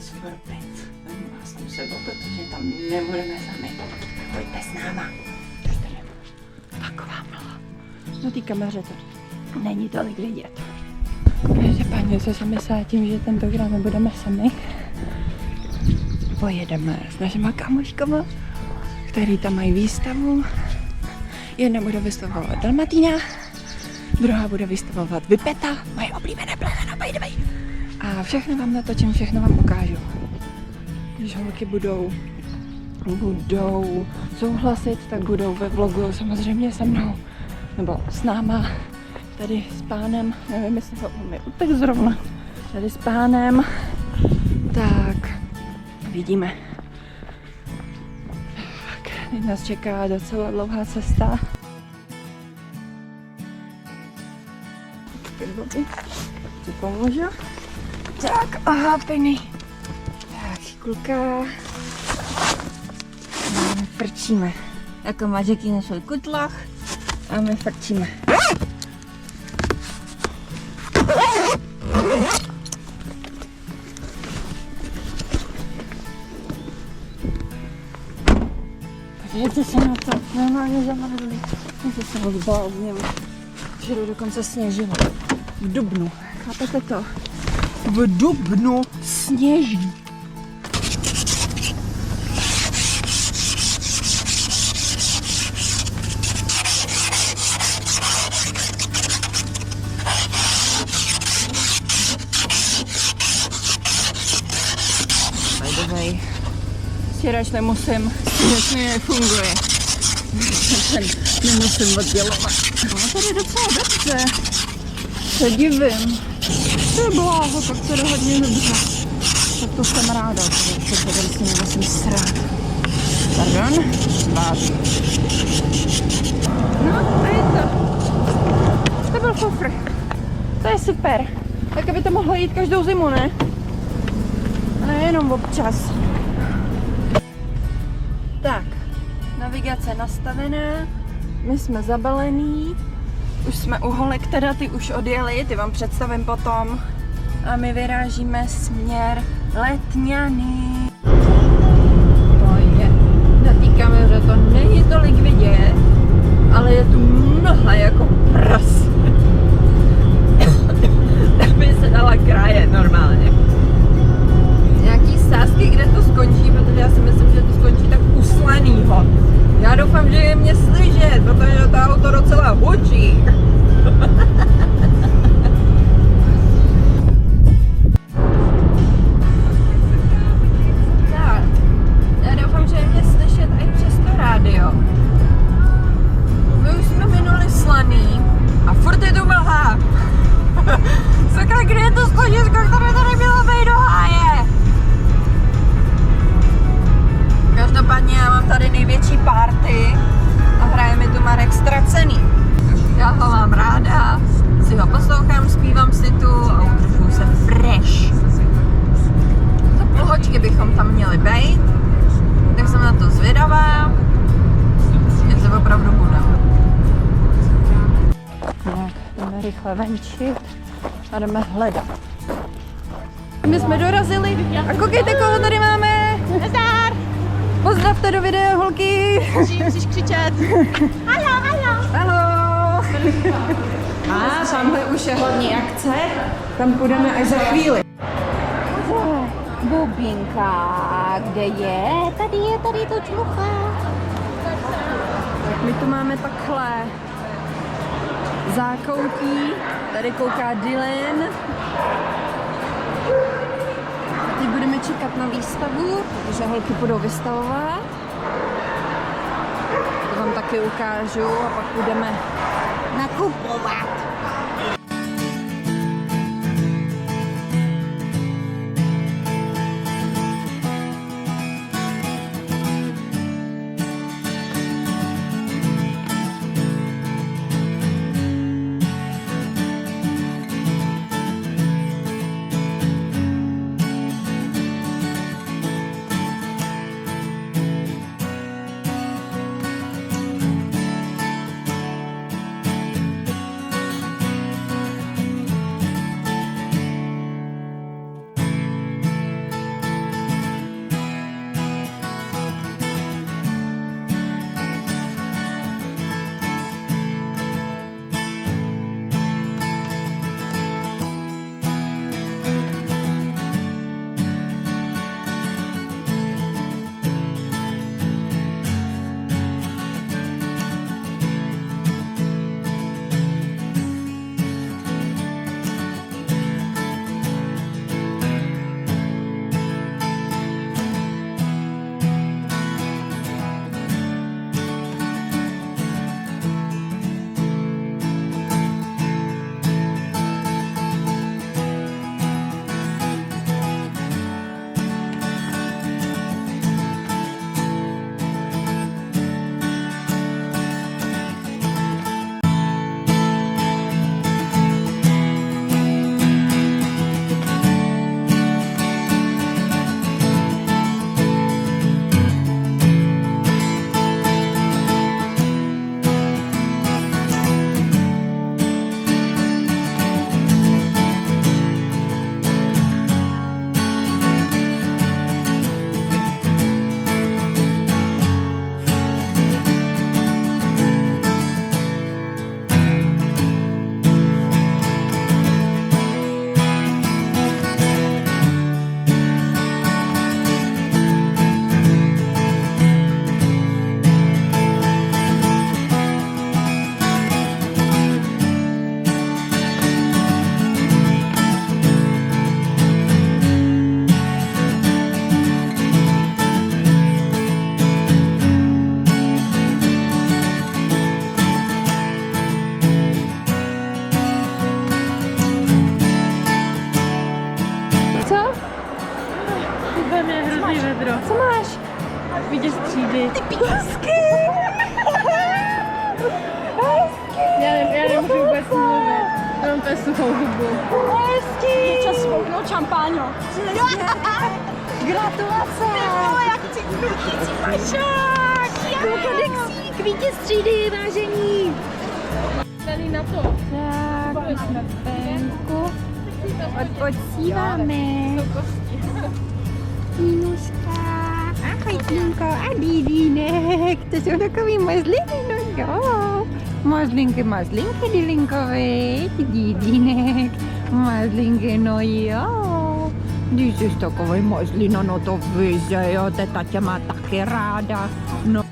Skorpic. Vemu vás tam sebou, protože tam nebudeme sami. Tak pojďte s náma. Už tady taková mlha. Na té kameře to není tolik vidět. Každopádně, co se myslá tím, že tentokrát nebudeme sami, pojedeme s našima kamoškama, který tam mají výstavu. Jedna bude vystavovat Dalmatína, druhá bude vystavovat Vipeta, moje oblíbené plemeno, by the way. A všechno vám natočím, všechno vám ukážu. Když holky budou souhlasit, tak budou ve vlogu samozřejmě se mnou, nebo s náma, tady s pánem, nevím, jestli ho mi utek zrovna, tady s pánem, tak vidíme. Tak, teď nás čeká docela dlouhá cesta. Ti pomůžu? Tak, aha, pěkný. Tak, kluka. My frčíme. Jako Mažeký na svůj kutlach a my frčíme. Podívejte se na to, normálně zamrzlý. Já se ho zblázním. Včera dokonce sněžilo. V dubnu, chápete to? V dubnu sněží. Stěrač nemusím, stěrač mi nefunguje. Nemusím oddělovat. No tady docela dobře. Se divím. To je bláho, tak to jde hodně dobře. Tak to jsem ráda, protože to vlastně nemusím srát. Pardon? Váží. No, a je to. To byl kufr. To je super. Tak aby to mohlo jít každou zimu, ne? A nejenom občas. Tak, navigace nastavená, my jsme zabalený, už jsme u holek, teda ty už odjeli, ty vám představím potom. A my vyrážíme směr Letňany. Pojďme. Na té kameře to není tolik vidět, ale je tu mlha jako pras. By se dala krájet normálně. Nějaký sázky, kde to skončí, protože já si myslím, že to skončí tak uslanýho. Já doufám, že je mě slyšet, protože to auto docela hučí. Tak, já doufám, že je mě slyšet i přes to rádio. My už jsme minuli Slaný a furt je tu mlha. Sakra, kde je to schodisko, které tady bylo být do háje? Každopádně já mám tady největší party a hraje mi tu Marek Ztracený. Já ho mám ráda, si ho poslouchám, zpívám si tu a udržuju se fresh. Za půl hoďky bychom tam měli být, tak jsem na to zvědavá, jestli opravdu bude. Tak, jdeme rychle venčit a jdeme hledat. My jsme dorazili a koukejte, koho tady máme! Nazdar! Pozdravte do videa, holky! Musíš křičet! Halo, halo! Halo! A tamhle už je hlavní akce, tam půjdeme až za chvíli. Bubinka, kde je? Tady to člucha. Tak my tu máme takhle zákoutí, tady kouká Dylan. Teď budeme čekat na výstavu, protože holky budou vystavovat. To vám taky ukážu a pak budeme nakupovat. druhou hubu. Hezký! Čas smouknout šampáňo. Gratulace! Jak chci krutící pašák! Kodexík, vítěz třídy, vážení! Tady na to. Tak, my jsme venku. Odpočíváme. Tínuška. Ahoj, Tínko. A Didínek. To jsou takový mazliny, no jo. Mazlinky, Dilinkovi. Didínek. Mazlinky, no jo. Když jsi takový mazlina, no to víš, jo. Teta tě má taky ráda. No.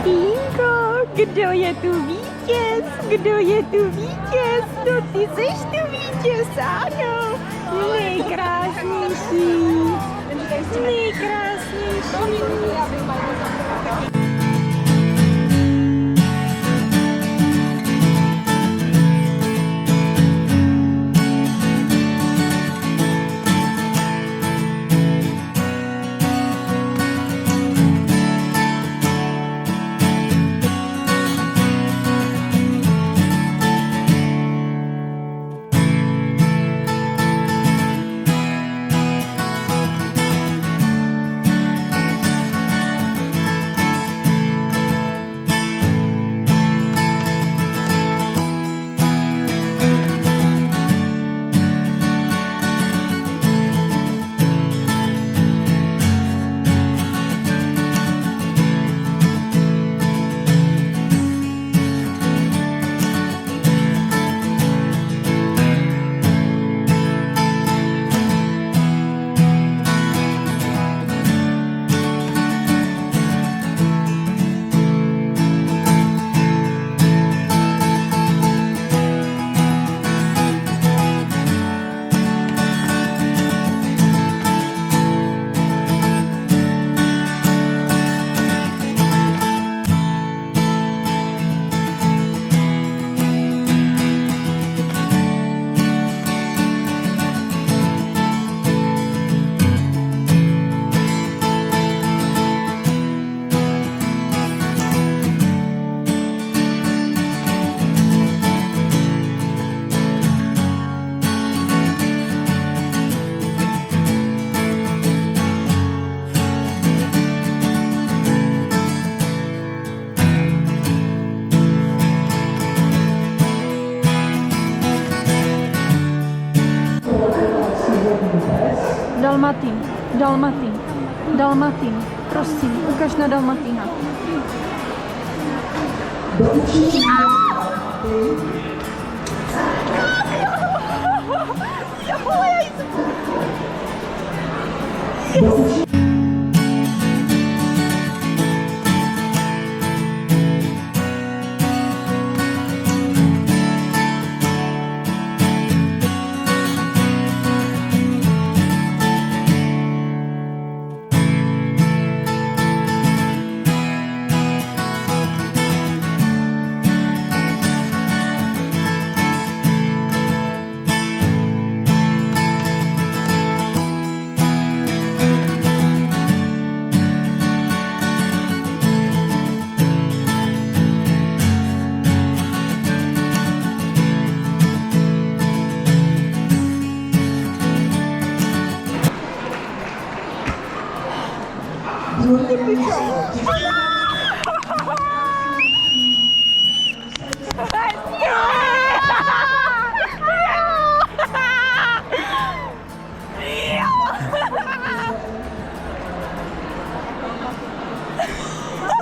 Tínko, kdo je tu vítěz? Kdo je tu vítěz? No ty seš tu vítěz, ano. Nejkrásnější. Nejkrásnější. Dalmatín, Dalmatín, Dalmatín. Prosím, ukaž na Dalmatína.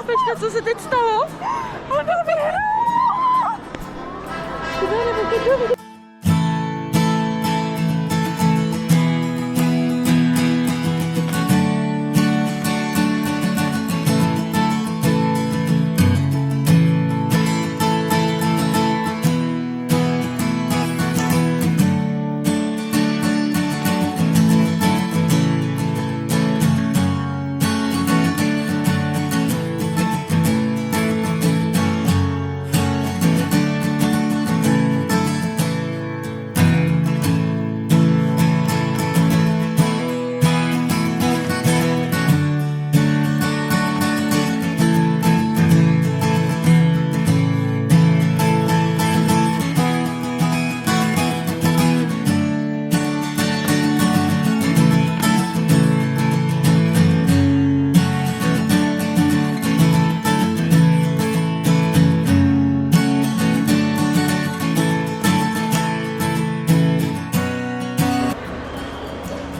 Počkej, co se teď stalo? On vyhrál!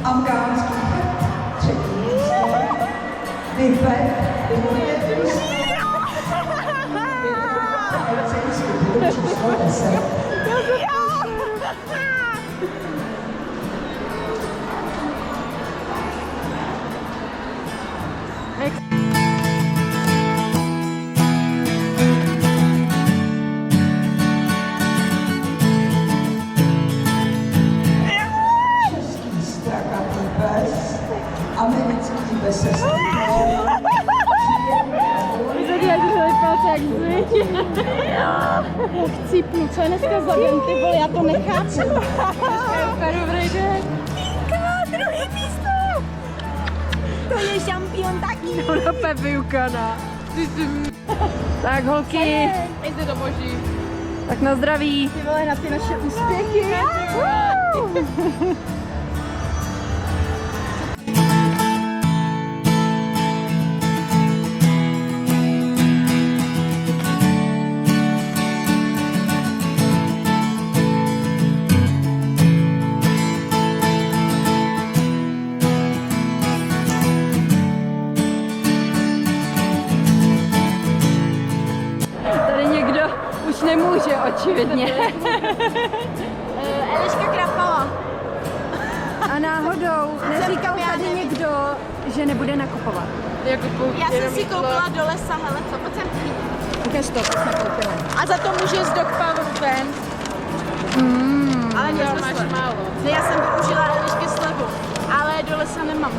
Afghánský třetí místo, Tibet, číslo 10. Americký bezsestý. Tady jak řepáte, jak zvětě. Jak cípnu, co je dneska za den, ty vole, já to nechápu. Dobrý den. Druhý místo! To je šampion taky. No na Pepiukana. Tak holky, Jde do boží. tak na zdraví. Ty vole, na ty naše úspěchy. Tady někdo už nemůže, očividně. Eliška Krapala. A náhodou neříkal tady někdo, že nebude nakupovat. Já jsem si koupila do lesa, hele, co, pojď sem. Ukaž to, co jsme koupili. A za to může z Dog Power Band. Ale mě máš málo. Ne, já jsem využila Elišky slevu, ale do lesa nemám.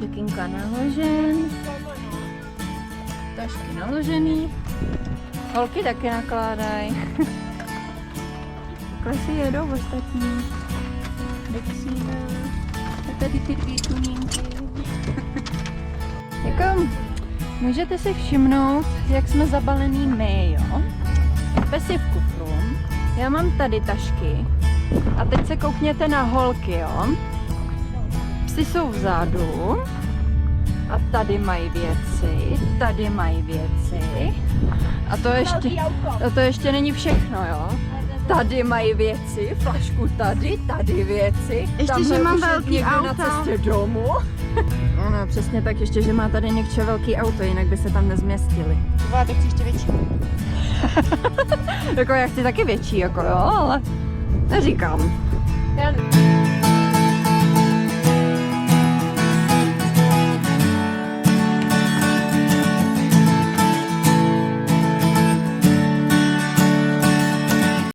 Děkinka naložen. Tašky naložený. Holky taky nakládají. Takhle si jedou ostatní. Dexína. A tady ty dvě tunínky. Jako, můžete si všimnout, jak jsme zabalený my, jo? Pes je v kufru. Já mám tady tašky. A teď se koukněte na holky, jo? Psy jsou vzadu. A tady mají věci, tady mají věci. A to ještě není všechno, jo? Tady mají věci, flašku tady věci. Ještě, že mám už je velký někdo auto. na cestě domů. No, přesně tak, ještě, že má tady někdo velký auto, jinak by se tam nezměstili. Vole, to chci ještě větší. Jako já chci taky větší, jako jo, ale neříkám. Já